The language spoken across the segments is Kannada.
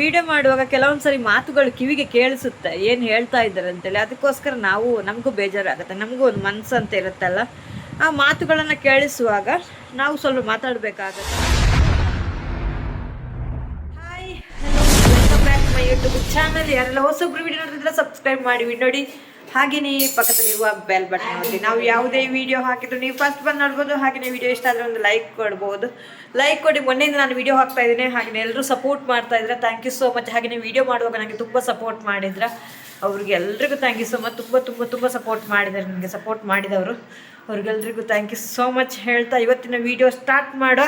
ವಿಡಿಯೋ ಮಾಡುವಾಗ ಕೆಲವೊಂದ್ಸರಿ ಮಾತುಗಳು ಕಿವಿಗೆ ಕೇಳಿಸುತ್ತೆ, ಏನು ಹೇಳ್ತಾ ಇದ್ದಾರೆ ಅಂತೇಳಿ. ಅದಕ್ಕೋಸ್ಕರ ನಮಗೂ ಬೇಜಾರಾಗುತ್ತೆ. ನಮಗೂ ಒಂದು ಮನಸ್ಸು ಅಂತ ಇರುತ್ತಲ್ಲ, ಆ ಮಾತುಗಳನ್ನು ಕೇಳಿಸುವಾಗ ನಾವು ಸ್ವಲ್ಪ ಮಾತಾಡಬೇಕಾಗತ್ತೆ. Hi, hello, welcome back to my YouTube channel. ಯಾರೆಲ್ಲ ಹೊಸೊಬ್ರು ವಿಡಿಯೋ ನೋಡಿದ್ರೆ ಸಬ್ಸ್ಕ್ರೈಬ್ ಮಾಡಿ ನೋಡಿ. ಹಾಗೆಯೇ ಪಕ್ಕದಲ್ಲಿರುವ ಬೆಲ್ ಬಟನ್ ನೋಡಿ. ನಾವು ಯಾವುದೇ ವಿಡಿಯೋ ಹಾಕಿದ್ರು ನೀವು ಫಸ್ಟ್ ಬಂದು ನೋಡ್ಬೋದು. ಹಾಗೆಯೇ ವಿಡಿಯೋ ಇಷ್ಟ ಆದರೆ ಒಂದು ಲೈಕ್ ಕೊಡ್ಬೋದು. ಲೈಕ್ ಕೊಡಿ. ಮೊನ್ನೆಯಿಂದ ನಾನು ವಿಡಿಯೋ ಹಾಕ್ತಾ ಇದ್ದೀನಿ, ಹಾಗೆಯೇ ಎಲ್ಲರೂ ಸಪೋರ್ಟ್ ಮಾಡ್ತಾ ಇದ್ರೆ ಥ್ಯಾಂಕ್ ಯು ಸೋ ಮಚ್. ಹಾಗೆಯೇ ವಿಡಿಯೋ ಮಾಡುವಾಗ ನನಗೆ ತುಂಬ ಸಪೋರ್ಟ್ ಮಾಡಿದ್ರೆ ಅವ್ರಿಗೆ ಎಲ್ರಿಗೂ ಥ್ಯಾಂಕ್ ಯು ಸೋ ಮಚ್. ತುಂಬ ಸಪೋರ್ಟ್ ಮಾಡಿದ್ದಾರೆ ನನಗೆ. ಸಪೋರ್ಟ್ ಮಾಡಿದವರು ಅವ್ರಿಗೆಲ್ರಿಗೂ ಥ್ಯಾಂಕ್ ಯು ಸೋ ಮಚ್ ಹೇಳ್ತಾ ಇವತ್ತಿನ ವಿಡಿಯೋ ಸ್ಟಾರ್ಟ್ ಮಾಡುವ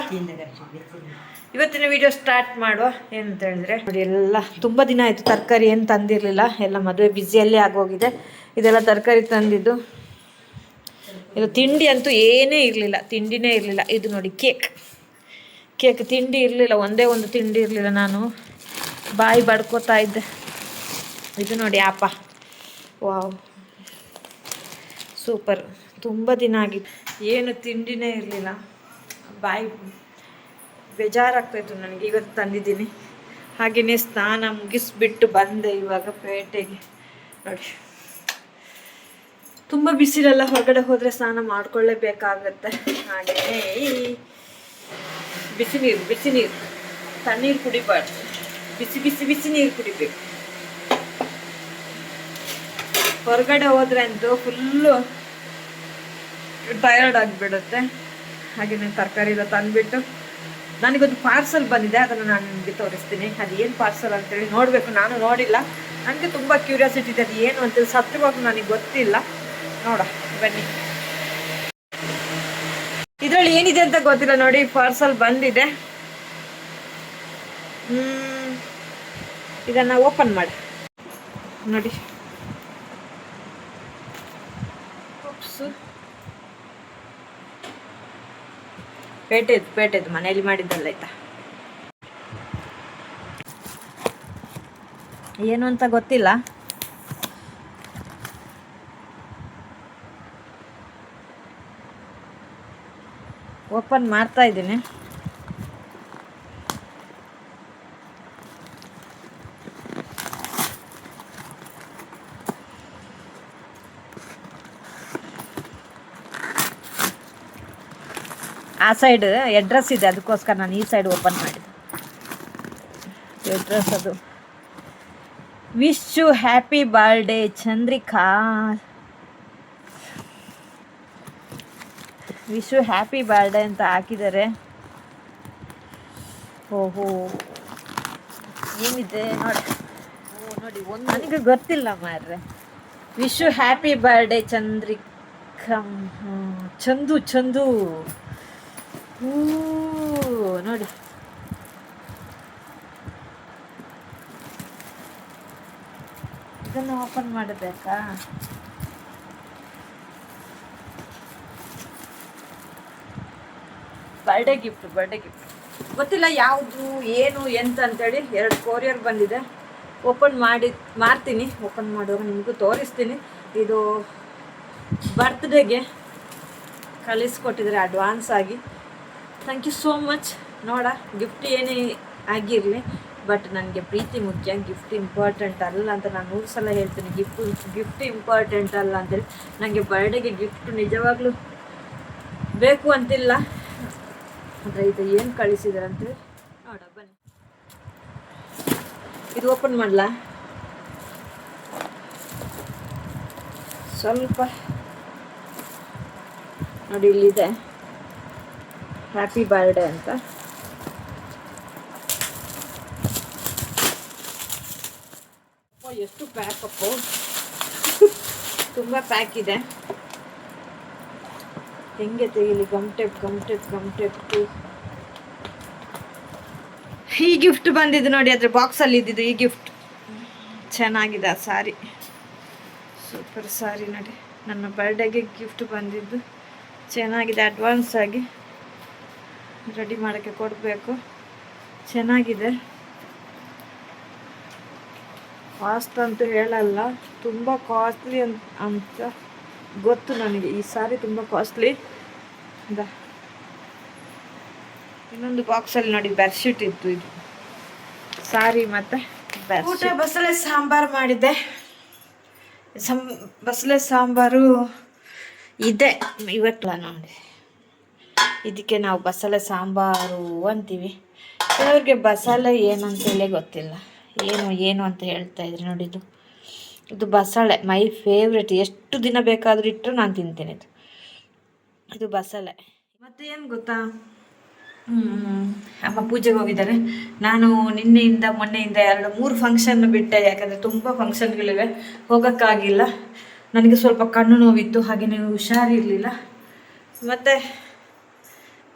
ಏನಂತ ಹೇಳಿದ್ರೆ ನೋಡಿ, ಎಲ್ಲ ತುಂಬ ದಿನ ಆಯಿತು ತರಕಾರಿ ಏನು ತಂದಿರಲಿಲ್ಲ. ಎಲ್ಲ ಮದುವೆ ಬ್ಯುಸಿಯಲ್ಲೇ ಆಗೋಗಿದೆ. ಇದೆಲ್ಲ ತರಕಾರಿ ತಂದಿದ್ದು. ಇದು ತಿಂಡಿ ಅಂತೂ ಏನೇ ಇರಲಿಲ್ಲ, ತಿಂಡಿನೇ ಇರಲಿಲ್ಲ. ಇದು ನೋಡಿ ಕೇಕ್ ತಿಂಡಿ ಇರಲಿಲ್ಲ, ಒಂದೇ ಒಂದು ತಿಂಡಿ ಇರಲಿಲ್ಲ. ನಾನು ಬಾಯಿ ಬಡ್ಕೋತಾ ಇದ್ದೆ. ಇದು ನೋಡಿ ಆಪ, ವಾವ್ ಸೂಪರ್. ತುಂಬ ದಿನ ಆಗಿತ್ತು, ಏನು ತಿಂಡಿನೇ ಇರಲಿಲ್ಲ. ಬಾಯಿ ಬೇಜಾರಾಗ್ತಾಯಿತ್ತು ನನಗೆ. ಇವತ್ತು ತಂದಿದ್ದೀನಿ. ಹಾಗೆಯೇ ಸ್ನಾನ ಮುಗಿಸ್ಬಿಟ್ಟು ಬಂದೆ ಇವಾಗ ಪೇಟೆಗೆ. ನೋಡಿ, ತುಂಬ ಬಿಸಿಲೆಲ್ಲ, ಹೊರಗಡೆ ಹೋದರೆ ಸ್ನಾನ ಮಾಡ್ಕೊಳ್ಳೇಬೇಕಾಗತ್ತೆ. ಹಾಗೆಯೇ ಬಿಸಿ ನೀರು ತಣ್ಣೀರು ಕುಡಿಬಾರ್ದು, ಬಿಸಿ ನೀರು ಕುಡಿಬೇಕು. ಹೊರಗಡೆ ಹೋದರೆ ಅಂತೂ ಫುಲ್ಲು ಟಯರ್ಡ್ ಆಗಿಬಿಡುತ್ತೆ. ಹಾಗೆಯೇ ತರಕಾರಿ ಎಲ್ಲ ತಂದುಬಿಟ್ಟು ನನಗೊಂದು ಪಾರ್ಸಲ್ ಬಂದಿದೆ, ಅದನ್ನು ನಾನು ನಿಮಗೆ ತೋರಿಸ್ತೀನಿ. ಅದು ಏನು ಪಾರ್ಸಲ್ ಅಂತೇಳಿ ನೋಡಬೇಕು. ನಾನು ನೋಡಿಲ್ಲ, ನನಗೆ ತುಂಬ ಕ್ಯೂರಿಯಾಸಿಟಿ ಇದೆ. ಅದು ಏನು ಅಂತೇಳಿ ಸತ್ಯವಾಗಿ ನನಗೆ ಗೊತ್ತಿಲ್ಲ. ನೋಡ ಬನ್ನಿ. ಇದರಲ್ಲಿ ಏನಿದೆ ಅಂತ ಗೊತ್ತಿಲ್ಲ. ನೋಡಿ, ಪಾರ್ಸಲ್ ಬಂದಿದೆ. ಇದನ್ನು ಓಪನ್ ಮಾಡಿ ನೋಡಿ. ಪೇಟೆದು ಮನೆಯಲ್ಲಿ ಮಾಡಿದ್ದಲ್ಲ ಆಯ್ತಾ. ಏನು ಅಂತ ಗೊತ್ತಿಲ್ಲ. ಓಪನ್ ಮಾಡ್ತಾ ಇದ್ದೀನಿ. ಆ ಸೈಡ್ ಅಡ್ರೆಸ್ ಇದೆ, ಅದಕ್ಕೋಸ್ಕರ ನಾನು ಈ ಸೈಡ್ ಓಪನ್ ಮಾಡಿದೆ. ಅಡ್ರೆಸ್ ಅದು. Wish you happy birthday Chandrika. Wish you happy birthday ಅಂತ ಹಾಕಿದ್ದಾರೆ. ಓಹೋ, ಏನಿದೆ ನೋಡಿ. ನೋಡಿ, ಒಂದು ನನಗೆ ಗೊತ್ತಿಲ್ಲ ಮಾರ್ರೆ. Wish you happy birthday Chandrika. Chandu ನೋಡಿ. ಇದನ್ನು ಓಪನ್ ಮಾಡಬೇಕಾ? ಬರ್ಡೇ ಗಿಫ್ಟ್ ಗೊತ್ತಿಲ್ಲ ಯಾವುದು ಏನು ಎಂತ ಅಂತೇಳಿ. 2 ಕೊರಿಯರ್ ಬಂದಿದೆ. ಮಾಡ್ತೀನಿ. ಓಪನ್ ಮಾಡುವಾಗ ನಿಮಗೂ ತೋರಿಸ್ತೀನಿ. ಇದು ಬರ್ತ್ಡೇಗೆ ಕಳಿಸ್ಕೊಟ್ಟಿದ್ದಾರೆ ಅಡ್ವಾನ್ಸ್ ಆಗಿ. Thank you so much. ನೋಡ, ಗಿಫ್ಟ್ ಏನೇ ಆಗಿರಲಿ, ಬಟ್ ನನಗೆ ಪ್ರೀತಿ ಮುಖ್ಯ, ಗಿಫ್ಟ್ ಇಂಪಾರ್ಟೆಂಟ್ ಅಲ್ಲ ಅಂತ ನಾನು 100 ಸಲ ಹೇಳ್ತೀನಿ. ಗಿಫ್ಟ್ ಇಂಪಾರ್ಟೆಂಟ್ ಅಲ್ಲ ಅಂತೇಳಿ. ನನಗೆ ಬರ್ಡೇಗೆ ಗಿಫ್ಟ್ ನಿಜವಾಗ್ಲೂ ಬೇಕು ಅಂತಿಲ್ಲ. ಅಂದರೆ ಇದು ಏನು ಕಳಿಸಿದ್ದಾರೆ ಅಂತೇಳಿ ನೋಡ ಬನ್ನಿ. ಇದು ಓಪನ್ ಮಾಡಲ ಸ್ವಲ್ಪ. ನೋಡಿ, ಇಲ್ಲಿದೆ ಹ್ಯಾಪಿ ಬರ್ಡೇ ಅಂತ. ಎಷ್ಟು ಪ್ಯಾಕಪ್ಪು, ತುಂಬ ಪ್ಯಾಕ್ ಇದೆ. ಹೆಂಗೆ ತೆಗಿಲಿ? Gum tape. ಈ ಗಿಫ್ಟ್ ಬಂದಿದ್ದು ನೋಡಿ, ಅದ್ರ ಬಾಕ್ಸಲ್ಲಿ ಇದ್ದಿದ್ದು ಈ ಗಿಫ್ಟ್. ಚೆನ್ನಾಗಿದೆ ಆ ಸಾರಿ, ಸೂಪರ್ ಸಾರಿ ನೋಡಿ. ನನ್ನ ಬರ್ಡೇಗೆ ಗಿಫ್ಟ್ ಬಂದಿದ್ದು ಚೆನ್ನಾಗಿದೆ. ಅಡ್ವಾನ್ಸ್ ಆಗಿ ರೆಡಿ ಮಾಡೋಕ್ಕೆ ಕೊಡಬೇಕು. ಚೆನ್ನಾಗಿದೆ. ಕಾಸ್ಟ್ ಅಂತೂ ಹೇಳಲ್ಲ, ತುಂಬ ಕಾಸ್ಟ್ಲಿ ಅಂತ ಗೊತ್ತು ನನಗೆ. ಈ ಸಾರಿ ತುಂಬ ಕಾಸ್ಟ್ಲಿ. ಇನ್ನೊಂದು ಬಾಕ್ಸಲ್ಲಿ ನೋಡಿ ಬೆಡ್ಶೀಟ್ ಇತ್ತು. ಇದು ಸಾರಿ ಮತ್ತು ಊಟ ಬಸಳೆ ಸಾಂಬಾರು ಮಾಡಿದ್ದೆ. ಬಸಳೆ ಸಾಂಬಾರು ಇದೆ ಇವತ್ತು ನೋಡಿ. ಇದಕ್ಕೆ ನಾವು ಬಸಳೆ ಸಾಂಬಾರು ಅಂತೀವಿ. ಕೆಲವ್ರಿಗೆ ಬಸಳೆ ಏನಂತೇಳಿ ಗೊತ್ತಿಲ್ಲ. ಏನು ಅಂತ ಹೇಳ್ತಾ ಇದ್ರಿ ನೋಡಿ. ಇದು ಬಸಳೆ ಮೈ ಫೇವ್ರೆಟ್. ಎಷ್ಟು ದಿನ ಬೇಕಾದರೂ ಇಟ್ಟರು ನಾನು ತಿಂತೀನಿ. ಇದು ಬಸಳೆ. ಮತ್ತು ಏನು ಗೊತ್ತಾ, ಅಮ್ಮ ಪೂಜೆಗೆ ಹೋಗಿದ್ದಾರೆ. ನಾನು ಮೊನ್ನೆಯಿಂದ 2-3 ಫಂಕ್ಷನ್ ಬಿಟ್ಟೆ. ಯಾಕಂದರೆ ತುಂಬ ಫಂಕ್ಷನ್ಗಳಿವೆ, ಹೋಗೋಕ್ಕಾಗಿಲ್ಲ. ನನಗೆ ಸ್ವಲ್ಪ ಕಣ್ಣು ನೋವಿತ್ತು, ಹಾಗೆಯೇ ಹುಷಾರಿರಲಿಲ್ಲ. ಮತ್ತು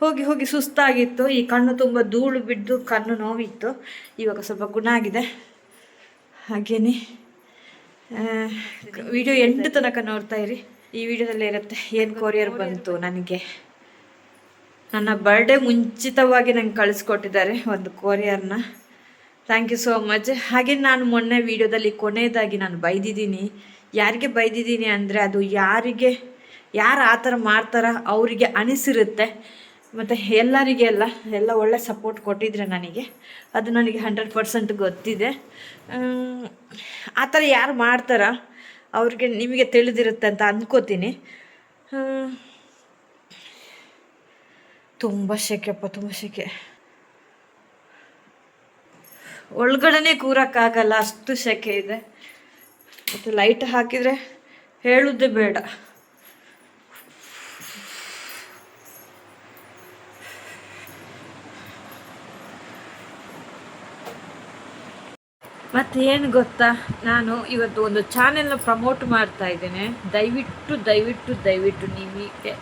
ಹೋಗಿ ಸುಸ್ತಾಗಿತ್ತು. ಈ ಕಣ್ಣು ತುಂಬ ಧೂಳು ಬಿದ್ದು ಕಣ್ಣು ನೋವಿತ್ತು. ಇವಾಗ ಸ್ವಲ್ಪ ಗುಣ ಆಗಿದೆ. ಹಾಗೆಯೇ ವಿಡಿಯೋ ಎಂಟು ತನಕ ನೋಡ್ತಾ ಇರಿ. ಈ ವಿಡಿಯೋದಲ್ಲೇ ಇರುತ್ತೆ ಏನು ಕೊರಿಯರ್ ಬಂತು ನನಗೆ. ನನ್ನ ಬರ್ಡೇ ಮುಂಚಿತವಾಗಿ ನಂಗೆ ಕಳಿಸ್ಕೊಟ್ಟಿದ್ದಾರೆ ಒಂದು ಕೊರಿಯರ್ನ. Thank you so much. ಹಾಗೆ ನಾನು ಮೊನ್ನೆ ವಿಡಿಯೋದಲ್ಲಿ ಕೊನೆಯದಾಗಿ ನಾನು ಬೈದಿದ್ದೀನಿ. ಯಾರಿಗೆ ಬೈದಿದ್ದೀನಿ ಅಂದರೆ, ಅದು ಯಾರು ಆ ಥರ ಮಾಡ್ತಾರ ಅವರಿಗೆ ಅನಿಸಿರುತ್ತೆ. ಮತ್ತು ಎಲ್ಲರಿಗೆ ಎಲ್ಲ ಒಳ್ಳೆ ಸಪೋರ್ಟ್ ಕೊಟ್ಟಿದ್ರೆ ನನಗೆ, ಅದು ನನಗೆ 100% ಗೊತ್ತಿದೆ. ಆ ಥರ ಯಾರು ಮಾಡ್ತಾರ ಅವ್ರಿಗೆ ನಿಮಗೆ ತಿಳಿದಿರುತ್ತೆ ಅಂತ ಅಂದ್ಕೋತೀನಿ. ತುಂಬ ಶೆಕೆಪ್ಪ, ತುಂಬ ಶೆಕೆ. ಒಳಗಡೆನೇ ಕೂರಕ್ಕಾಗಲ್ಲ, ಅಷ್ಟು ಶೆಕೆ ಇದೆ. ಮತ್ತು ಲೈಟ್ ಹಾಕಿದರೆ ಹೇಳೋದೇ ಬೇಡ. ಮತ್ತು ಏನು ಗೊತ್ತಾ, ನಾನು ಇವತ್ತು ಒಂದು ಚಾನೆಲ್ನ ಪ್ರಮೋಟ್ ಮಾಡ್ತಾ ಇದ್ದೇನೆ. ದಯವಿಟ್ಟು ನಿಮಗೆ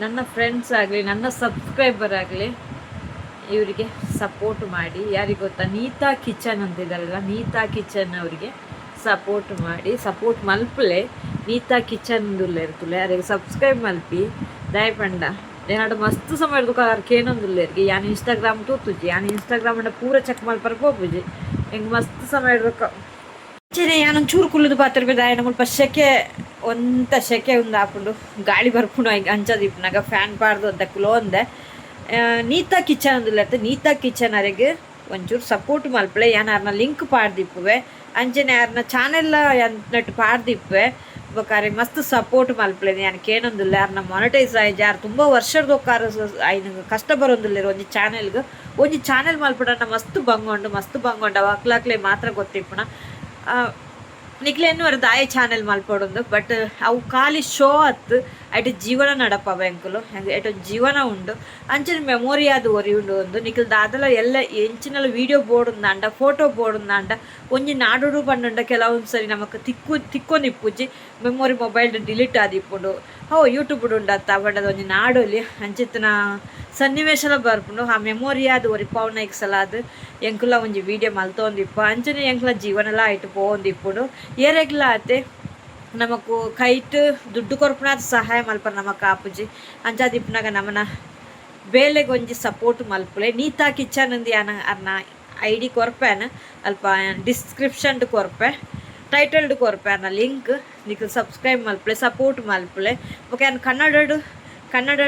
ನನ್ನ ಫ್ರೆಂಡ್ಸ್ ಆಗಲಿ ನನ್ನ ಸಬ್ಸ್ಕ್ರೈಬರ್ ಆಗಲಿ ಇವರಿಗೆ ಸಪೋರ್ಟ್ ಮಾಡಿ. ಯಾರಿಗೆ ಗೊತ್ತಾ, ನೀತಾ ಕಿಚನ್ ಅಂತಿದ್ದಾರಲ್ಲ, ನೀತಾ ಕಿಚನ್ ಅವರಿಗೆ ಸಪೋರ್ಟ್ ಮಾಡಿ. ಸಪೋರ್ಟ್ ಮಲ್ಪಲೆ ನೀತಾ ಕಿಚನ್ ದುಲ್ಲೇರ್ತುಲೆ ಯಾರಿಗೆ ಸಬ್ಸ್ಕ್ರೈಬ್ ಮಲ್ಪಿ ದಯಪಂಡ ಏನಾಡು ಮಸ್ತ್ ಸಮಯ ಹಿಡ್ದುಕಾರಕ್ಕೆ ಏನೊಂದುಲ್ಲೇರಿಗೆ. ಯಾನು ಇನ್ಸ್ಟಾಗ್ರಾಮ್ ತೂತುಜಿ, ಯಾನು ಇನ್ಸ್ಟಾಗ್ರಾಮನ್ನ ಪೂರ ಚೆಕ್ ಮಲ್ಪರ್ಗೆ ಹೋಗ್ಬುಜಿ. ಹೆಂಗೆ ಮಸ್ತ್ ಸಮಯ ಹಿಡ್ಬೇಕು. ಮುಂಚೆನೆ ಯಾನೊಂದು ಚೂರು ಕುಲ್ಲದು ಪಾತ್ರ ದಾಯನ ಮುಲ್ಪ ಶೆಕೆ ಶೆಕೆ ಒಂದು ಹಾಕೊಂಡು ಗಾಳಿ ಬರ್ಕೊಂಡು ಅಂಚದು ಇಪ್ಪನಾಗ ಫ್ಯಾನ್ ಪಾಡ್ದು ಅಂತ ಕುಲೋಂದೆ. ನೀತಾ ಕಿಚನ್ ಅಂದಿಲ್ಲ, ನೀತಾ ಕಿಚನ್ ಅವರಿಗೆ ಒಂಚೂರು ಸಪೋರ್ಟ್ ಮಲ್ಪಲೆ. ಯಾರನ್ನ ಲಿಂಕ್ ಪಾಡ್ದಿಪ್ಪುವೆ ಅಂಚೆನೆ ಯಾರನ್ನ ಚಾನೆಲ್ ನಟ್ಟು ಪಾಡ್ದಿಪ್ಪೆ ಬೇಕಾರೆ ಮಸ್ತ್ ಸಪೋರ್ಟ್ ಮಲ್ಪಲೆ. ಯಾನಕ್ಕೆ ಏನೊಂದಿಲ್ಲ, ಯಾರನ್ನ ಮಾನಿಟೈಸ್ ಆಯ್ತು ಯಾರು ತುಂಬ ವರ್ಷದ ಹೋಗಾರ ಐನಗೆ ಕಷ್ಟ ಬರೋದಿಲ್ಲ ಒಂಜಿ ಚಾನೆಲ್ ಮಲ್ಪಡ ಮಸ್ತ್ ಬಂಗೊಂಡು ಅಕ್ಲಾಕ್ಲೆ ಮಾತ್ರ ಗೊತ್ತಿಪ್ಪಣ ನಿಕ್ಲೇನು ಅವ್ರದ್ದು ಆಯ್ ಚಾನೆಲ್ ಮಲ್ಪಡೊಂದು. ಬಟ್ ಅವು ಖಾಲಿ ಶೋ ಅತ್ತು ಐಟು ಜೀವನ ನಡಪ ಬ್ಯಾಂಕುಲು ಐಟು ಜೀವನ ಉಂಡು ಅಂಚಿನ ಮೆಮೊರಿ ಅದು ಒರಿ ಉಂಡು. ಒಂದು ನಿಖಿಲ್ದ ಅದೆಲ್ಲ ಎಲ್ಲ ಎಂಚಿನೆಲ್ಲ ವೀಡಿಯೋ ಬೋರ್ಡ್ ಉಂದಾಂಡ ಫೋಟೋ ಬೋರ್ಡ್ ಉಂದಾಂಡ ಒಂಜಿ ನಾಡೋಡು ಪಂಡ ಕೆಲವೊಂದು ಸರಿ ನಮಕ್ ತಿಕ್ಕೊಂದಿಪ್ಪುಜಿ ಮೆಮೊರಿ ಮೊಬೈಲ್ ಡಿಲೀಟ್ ಆದಿಪ್ಪುಂಡು. ಯೂಟ್ಯೂಬ್ ಉಂಡತ್ತ ಬಣ್ಣದ ಒಂಜಿ ನಾಡೋಲಿ ಅಂಚಿತ್ತಿನ ಸನ್ನಿವೇಶಲ ಬರ್ಪುಂಡು. ಆ ಮೆಮೊರಿ ಅದು ಒರಿ ಪೌನೈಕ್ಸಲ ಅದು ಎಂಕುಲ ಒಂಜಿ ವೀಡಿಯೋ ಮಲ್ತೊಂದಿಪ್ಪ ಅಂಚನೆ ಎಂಕುಲ ಜೀವನಲ ಆಯ್ತು ಪೋಂದಿಪ್ಪುಡು. ಏರೆಗ್ಲ ಆತೆ ನಮಕು ಕೈಟ್ ದುಡ್ಡು ಕೊರ್ಪುನ ಸಹಾಯ ಮಲ್ಪರ ನಮಕ್ ಆಪುಜಿ ಅಂಚಾದಿಪ್ಪನಾಗ ನಮ್ಮನ ಬೇಲೆಗೊಂಜಿ ಸಪೋರ್ಟ್ ಮಲ್ಪುಲೆ. ನೀತಾ ಕಿಚನ್ ಅಂದು ಅರ್ನ ID ಕೊರ್ಪೆನ ಅಲ್ಪ ಡಿಸ್ಕ್ರಿಪ್ಷನ್ ಕೊರ್ಪೆ ಟೈಟಲ್ಡ್ ಕೊರ್ಪೆ ಅನ್ನ ಲಿಂಕ್ ನಿಕ್ ಸಬ್ಸ್ಕ್ರೈಬ್ ಮಲ್ಪಲೆ ಸಪೋರ್ಟ್ ಮಲ್ಪಲೆ. ಓಕೆ ನಾನು ಕನ್ನಡ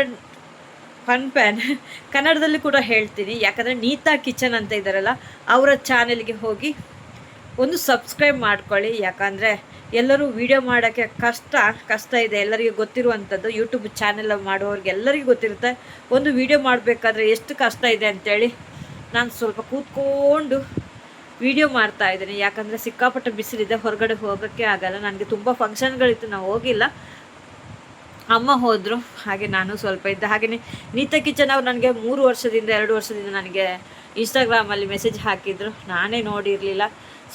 ಪನ್ಪ್ಯಾನ್ ಕನ್ನಡದಲ್ಲಿ ಕೂಡ ಹೇಳ್ತೀನಿ. ಯಾಕಂದರೆ ನೀತಾ ಕಿಚನ್ ಅಂತ ಇದ್ದಾರಲ್ಲ ಅವರ ಚಾನೆಲ್ಗೆ ಹೋಗಿ ಒಂದು ಸಬ್ಸ್ಕ್ರೈಬ್ ಮಾಡ್ಕೊಳ್ಳಿ. ಯಾಕಂದರೆ ಎಲ್ಲರೂ ವೀಡಿಯೋ ಮಾಡೋಕ್ಕೆ ಕಷ್ಟ ಇದೆ, ಎಲ್ಲರಿಗೂ ಗೊತ್ತಿರುವಂಥದ್ದು. ಯೂಟ್ಯೂಬ್ ಚಾನೆಲ್ ಮಾಡೋರಿಗೆ ಎಲ್ಲರಿಗೂ ಗೊತ್ತಿರುತ್ತೆ ಒಂದು ವೀಡಿಯೋ ಮಾಡಬೇಕಾದ್ರೆ ಎಷ್ಟು ಕಷ್ಟ ಇದೆ ಅಂಥೇಳಿ. ನಾನು ಸ್ವಲ್ಪ ಕೂತ್ಕೊಂಡು ವೀಡಿಯೋ ಮಾಡ್ತಾ ಇದ್ದೀನಿ. ಯಾಕಂದರೆ ಸಿಕ್ಕಾಪಟ್ಟೆ ಬಿಸಿಲಿದೆ, ಹೊರಗಡೆ ಹೋಗೋಕ್ಕೆ ಆಗಲ್ಲ. ನನಗೆ ತುಂಬ ಫಂಕ್ಷನ್ಗಳಿತ್ತು, ನಾವು ಹೋಗಿಲ್ಲ, ಅಮ್ಮ ಹೋದರು. ಹಾಗೆ ನಾನು ಸ್ವಲ್ಪ ಇದ್ದೆ. ಹಾಗೆಯೇ ನೀತಾ ಕಿಚನ್ ಅವ್ರು ನನಗೆ 2 ವರ್ಷದಿಂದ ನನಗೆ ಇನ್ಸ್ಟಾಗ್ರಾಮಲ್ಲಿ ಮೆಸೇಜ್ ಹಾಕಿದ್ರು. ನಾನೇ ನೋಡಿರಲಿಲ್ಲ,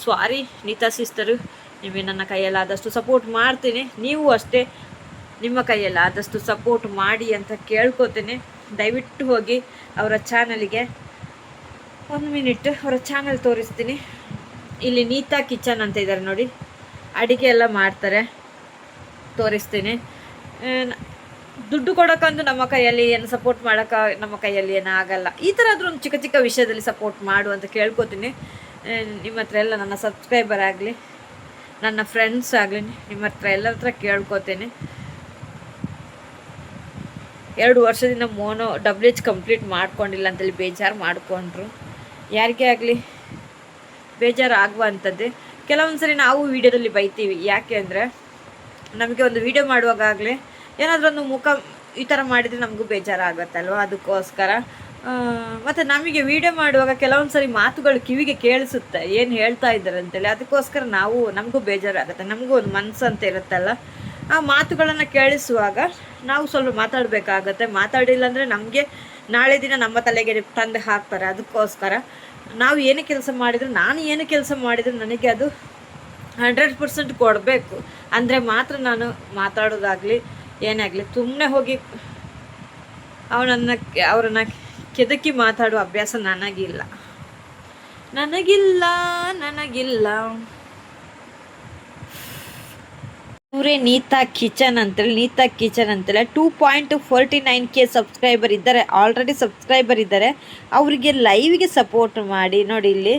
ಸಾರಿ ನೀತಾ ಸಿಸ್ಟರು. ನಿಮಗೆ ನನ್ನ ಕೈಯಲ್ಲಾದಷ್ಟು ಸಪೋರ್ಟ್ ಮಾಡ್ತೀನಿ, ನೀವು ಅಷ್ಟೇ ನಿಮ್ಮ ಕೈಯಲ್ಲಾದಷ್ಟು ಸಪೋರ್ಟ್ ಮಾಡಿ ಅಂತ ಕೇಳ್ಕೊತೀನಿ. ದಯವಿಟ್ಟು ಹೋಗಿ ಅವರ ಚಾನಲ್ಗೆ 1 ಮಿನಿಟ್ ಅವರ ಚಾನಲ್ ತೋರಿಸ್ತೀನಿ. ಇಲ್ಲಿ ನೀತಾ ಕಿಚನ್ ಅಂತ ಇದ್ದಾರೆ ನೋಡಿ, ಅಡುಗೆ ಎಲ್ಲ ಮಾಡ್ತಾರೆ, ತೋರಿಸ್ತೀನಿ. ದುಡ್ಡು ಕೊಡೋಕ್ಕಂದು ನಮ್ಮ ಕೈಯಲ್ಲಿ ಏನು ಸಪೋರ್ಟ್ ಮಾಡೋಕ್ಕೆ ನಮ್ಮ ಕೈಯಲ್ಲಿ ಏನೂ ಆಗಲ್ಲ. ಈ ಥರ ಆದರೂ ಒಂದು ಚಿಕ್ಕ ವಿಷಯದಲ್ಲಿ ಸಪೋರ್ಟ್ ಮಾಡು ಅಂತ ಕೇಳ್ಕೊತೀನಿ. ನಿಮ್ಮ ಹತ್ರ ಎಲ್ಲ ನನ್ನ ಸಬ್ಸ್ಕ್ರೈಬರ್ ಆಗಲಿ, ನನ್ನ ಫ್ರೆಂಡ್ಸ್ ಆಗಲಿ, ನಿಮ್ಮ ಹತ್ರ ಎಲ್ಲರ ಹತ್ರ ಕೇಳ್ಕೊತೀನಿ. 2 ವರ್ಷದಿಂದ WH ಕಂಪ್ಲೀಟ್ ಮಾಡ್ಕೊಂಡಿಲ್ಲ ಅಂತೇಳಿ ಬೇಜಾರು ಮಾಡಿಕೊಂಡ್ರು. ಯಾರಿಗೇ ಆಗಲಿ ಬೇಜಾರು ಆಗುವಂಥದ್ದೇ. ಕೆಲವೊಂದು ಸರಿ ನಾವು ವೀಡಿಯೋದಲ್ಲಿ ಬೈತೀವಿ, ಯಾಕೆ ಅಂದರೆ ನಮಗೆ ಒಂದು ವೀಡಿಯೋ ಮಾಡುವಾಗಲೇ ಏನಾದರೂ ಒಂದು ಮುಖ ಈ ಥರ ಮಾಡಿದರೆ ನಮಗೂ ಬೇಜಾರಾಗುತ್ತಲ್ವ, ಅದಕ್ಕೋಸ್ಕರ. ಮತ್ತು ನಮಗೆ ವೀಡಿಯೋ ಮಾಡುವಾಗ ಕೆಲವೊಂದು ಸರಿ ಮಾತುಗಳು ಕಿವಿಗೆ ಕೇಳಿಸುತ್ತೆ, ಏನು ಹೇಳ್ತಾ ಇದ್ದಾರೆ ಅಂತೇಳಿ. ಅದಕ್ಕೋಸ್ಕರ ನಮಗೂ ಬೇಜಾರಾಗುತ್ತೆ, ನಮಗೂ ಒಂದು ಮನಸ್ಸು ಅಂತ ಇರುತ್ತಲ್ಲ, ಆ ಮಾತುಗಳನ್ನು ಕೇಳಿಸುವಾಗ ನಾವು ಸ್ವಲ್ಪ ಮಾತಾಡಬೇಕಾಗತ್ತೆ. ಮಾತಾಡಿಲ್ಲ ಅಂದರೆ ನಮಗೆ ನಾಳೆ ದಿನ ನಮ್ಮ ತಲೆಗೆ ತಂದು ಹಾಕ್ತಾರೆ. ಅದಕ್ಕೋಸ್ಕರ ನಾವು ಏನು ಕೆಲಸ ಮಾಡಿದ್ರು, ನಾನು ಏನು ಕೆಲಸ ಮಾಡಿದ್ರು ನನಗೆ ಅದು 100% ಕೊಡಬೇಕು ಅಂದರೆ ಮಾತ್ರ ನಾನು ಮಾತಾಡೋದಾಗಲಿ ಏನೇ ಆಗಲಿ. ಸುಮ್ಮನೆ ಹೋಗಿ ಅವರನ್ನು ಕೆದಕಿ ಮಾತಾಡುವ ಅಭ್ಯಾಸ ನನಗಿಲ್ಲ. ಇವರೇ ನೀತಾ ಕಿಚನ್ ಅಂತೇಳಿ 2.49K ಸಬ್ಸ್ಕ್ರೈಬರ್ ಇದ್ದಾರೆ, ಆಲ್ರೆಡಿ ಸಬ್ಸ್ಕ್ರೈಬರ್ ಇದ್ದಾರೆ. ಅವರಿಗೆ ಲೈವ್ಗೆ ಸಪೋರ್ಟ್ ಮಾಡಿ. ನೋಡಿ, ಇಲ್ಲಿ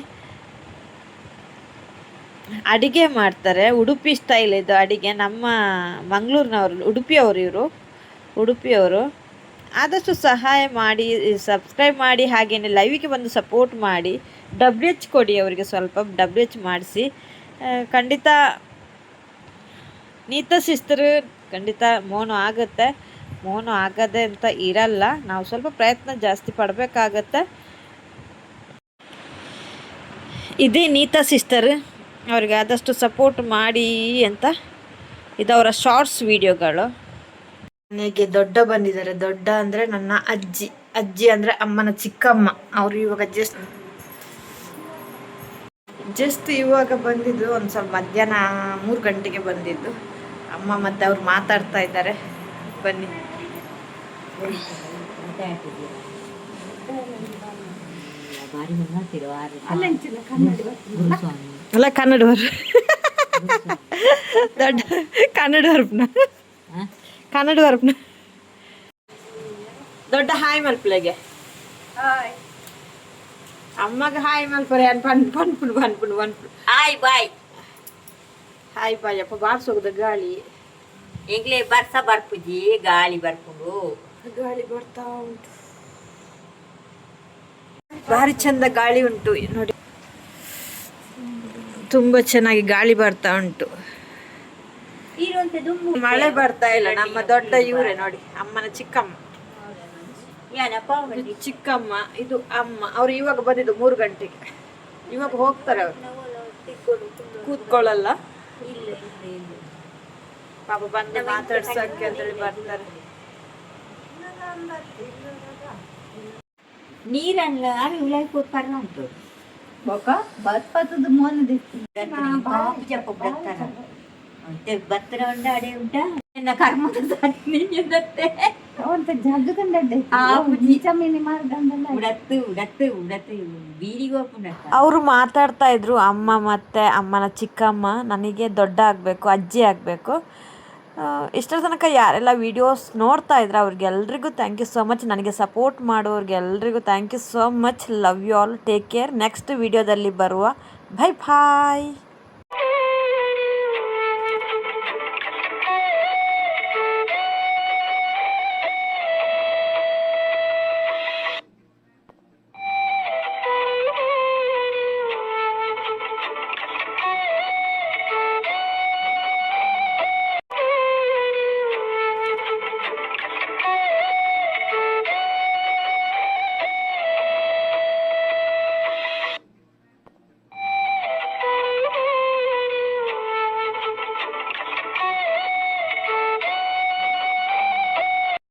ಅಡುಗೆ ಮಾಡ್ತಾರೆ, ಉಡುಪಿ ಸ್ಟೈಲ್ ಇದು ಅಡುಗೆ. ನಮ್ಮ ಮಂಗಳೂರಿನವರು, ಉಡುಪಿಯವರು. ಆದಷ್ಟು ಸಹಾಯ ಮಾಡಿ, ಸಬ್ಸ್ಕ್ರೈಬ್ ಮಾಡಿ, ಹಾಗೆಯೇ ಲೈವಿಗೆ ಬಂದು ಸಪೋರ್ಟ್ ಮಾಡಿ. WH ಕೊಡಿ ಅವರಿಗೆ, ಸ್ವಲ್ಪ WH ಮಾಡಿಸಿ. ಖಂಡಿತ ನೀತಾ ಸಿಸ್ಟರ್ ಖಂಡಿತ ಮೋನು ಆಗುತ್ತೆ. ಮೋನು ಆಗದೆ ಅಂತ ಇರಲ್ಲ, ನಾವು ಸ್ವಲ್ಪ ಪ್ರಯತ್ನ ಜಾಸ್ತಿ ಪಡಬೇಕಾಗತ್ತೆ. ಇದೇ ನೀತಾ ಸಿಸ್ಟರ್, ಅವ್ರಿಗೆ ಆದಷ್ಟು ಸಪೋರ್ಟ್ ಮಾಡಿ ಅಂತ. ಇದವರ ಶಾರ್ಟ್ಸ್ ವಿಡಿಯೋಗಳು. ನನಗೆ ದೊಡ್ಡ ಬಂದಿದ್ದಾರೆ. ದೊಡ್ಡ ಅಂದರೆ ನನ್ನ ಅಜ್ಜಿ ಅಂದರೆ ಅಮ್ಮನ ಚಿಕ್ಕಮ್ಮ. ಅವರು ಇವಾಗ ಜಸ್ಟ್ ಇವಾಗ ಬಂದಿದ್ದು, ಒಂದು ಸ್ವಲ್ಪ ಮಧ್ಯಾಹ್ನ 3 ಗಂಟೆಗೆ ಬಂದಿದ್ದು. ಅಮ್ಮ ಮತ್ತು ಅವ್ರು ಮಾತಾಡ್ತಾ ಇದ್ದಾರೆ, ಬನ್ನಿ. ಅಲ್ಲ, ಕನ್ನಡವರು ದೊಡ್ಡ ಕನ್ನಡವರ್ಪನ ದೊಡ್ಡ ಹಾಯ್ ಮಲ್ಪಲೆಗೆ ಅಮ್ಮಗ ಹಾಯ್ ಮಲ್ಪರೆ ಬನ್ಪುಡು ಹಾಯ್ ಬಾಯ್ ಅಪ್ಪ ಬಾರ್ಸೋಗದ ಗಾಳಿ ಈಗಲೇ ಬರ್ಪುಜಿ ಗಾಳಿ ಬರ್ಪುಡು. ಗಾಳಿ ಬರ್ತಾ ಉಂಟು, ಭಾರಿ ಚಂದ ಗಾಳಿ ಉಂಟು ನೋಡಿ, ತುಂಬಾ ಚೆನ್ನಾಗಿ ಗಾಳಿ ಬರ್ತಾ ಉಂಟು. ಮಳೆ ಬರ್ತಾ ಇಲ್ಲ. ನಮ್ಮ ದೊಡ್ಡ ಇವರೇ ನೋಡಿ, ಅಮ್ಮನ ಚಿಕ್ಕಮ್ಮ. ಚಿಕ್ಕಮ್ಮ ಇದು ಅಮ್ಮ. ಅವ್ರು ಇವಾಗ ಬಂದಿದ್ದು 3 ಗಂಟೆಗೆ. ಇವಾಗ ಹೋಗ್ತಾರೆ ಅವರು, ಕೂತ್ಕೊಳ್ಳಲ್ಲ ಪಾಪ. ಬಂದು ಮಾತಾಡ್ಸಕ್ಕೆ ಅಂತೇಳಿ ಬರ್ತಾರೆ. ನೀರಲ್ಲ ಉಳೈ ಕೂತ್ಕಾರ ಉಂಟು ಭತ್ರ ಉಂಟ ಅಡೆ ಉಂಟ ಎನ್ನ ಕರ್ಮದ ನಿನ್ನತ್ತೆ ಅವರು ಮಾತಾಡ್ತಾ ಇದ್ರು, ಅಮ್ಮ ಮತ್ತೆ ಅಮ್ಮನ ಚಿಕ್ಕಮ್ಮ. ನನಗೆ ದೊಡ್ಡ ಆಗಬೇಕು, ಅಜ್ಜಿ ಆಗಬೇಕು. ಇಷ್ಟರ ತನಕ ಯಾರೆಲ್ಲ ವೀಡಿಯೋಸ್ ನೋಡ್ತಾ ಇದ್ರೆ ಅವ್ರಿಗೆಲ್ರಿಗೂ ಥ್ಯಾಂಕ್ ಯು ಸೋ ಮಚ್. ನನಗೆ ಸಪೋರ್ಟ್ ಮಾಡೋರಿಗೆಲ್ರಿಗೂ thank you so much. Love you all, take care. Next ವಿಡಿಯೋದಲ್ಲಿ ಬರುವ. ಬೈ ಬಾಯ್.